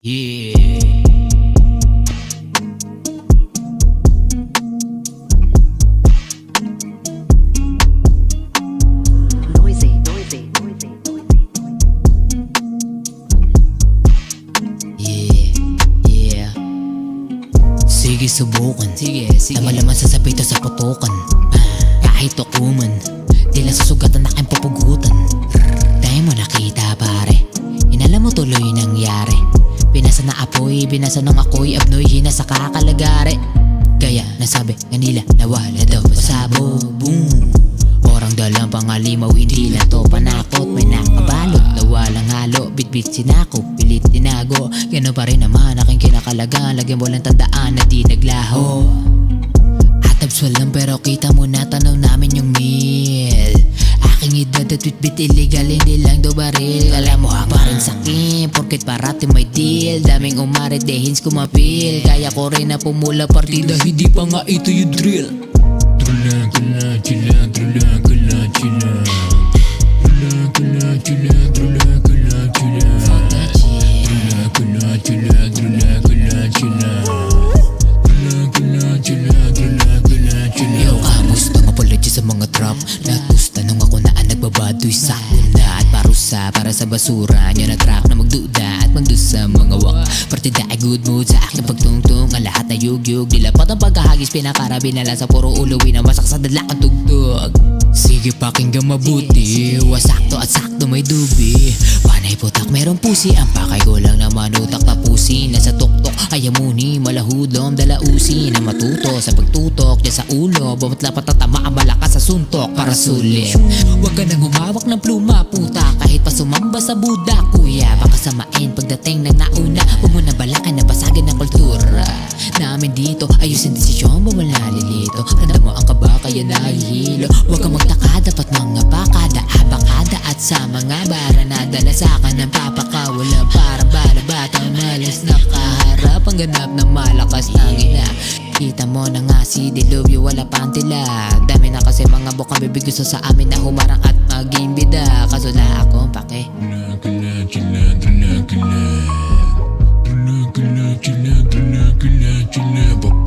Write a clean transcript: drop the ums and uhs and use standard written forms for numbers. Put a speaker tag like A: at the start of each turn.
A: Yeah.
B: Noisy.
A: Yeah. Sige, subukan. Sige. Namalaman sa sabito sa putukan. Kahit tukuman, di lang susugatan na aking papugutan. Dahil mo nakita pare, inalam mo tuloy nangyari. Binasa na apoy, binasa nung ako'y abnoy, hina sa kakalagari. Kaya nasabi nga nila nawala daw pasabo. Boom. Orang dalang pangalimaw, hindi lang to panakot. May nakabalot, nawalang halo, bit-bit sinako, pilit tinago. Gano'n pa rin naman aking kinakalagan, lagyan mo lang tandaan na di naglaho. Atabs walang pero kita mo na tanaw namin yung meal. Aking edad at bit-bit illegal, hindi lang do baril. Alam mo ha pa rin sakin, porket parati may deal. Daming umarit, dehins kumapil. Kaya ko rin na pumula partida, hindi pa nga ito yung drill.
C: Drula, gula, chila, drula, gula, chila. Drula, gula, chila, drula, gula, chila.
A: Fuck that shit.
C: Drula, gula, chila, drula, gula, chila. Drula, gula, chila, drula, gula, chila.
A: Yo, kamusta nga pala dyan sa mga trap? Latos tanong ako na ang nagbabadoy sa una at parusa para sa basura nyo na trap na magduda at magdusa mga wak. Partida ay good mood sa aking pagtungtong. Ang lahat na yugyug, dilapat ang pagkahagis, pinakarabi na lang sa puro uluwi na wasak sa dadlak ang tugtog. Sige pakinggan mabuti, wasakto at sakto may dubi. Panay putak merong pusi, ang pakay ko lang naman utak tapusin. Nasa tuktok ay amuni, malahudom dalausin. Na matuto sa pagtutok dyan sa ulo, bawat lapat tatama ang malakas sa suntok para sulit. Huwag ka nang humawak ng pluma puta, kahit pa sumamba sa Buddha kuya. Baka samain pagdating ng nauna, huwag mo na balakan na basagin ng kultura namin dito. Ayusin desisyon, bawal nalilito. Tanda mo ang kaba kaya nahihilo. Huwag kang magtaka, dapat mga bakada, abakada at sa mga bara nadala sa akin ng papaka. Walang para bala batang malas nakaharap ang ganap na malakas ng ina. Kita mo na nga si Diluvio, wala pang tilag. Dami na kasi mga bukang bibig gusto sa amin na humarang at maging bida. Kaso na akong pake.
C: Drula, gula, chila, drula, gula. Drula, gula, chila, drula, gula, chila.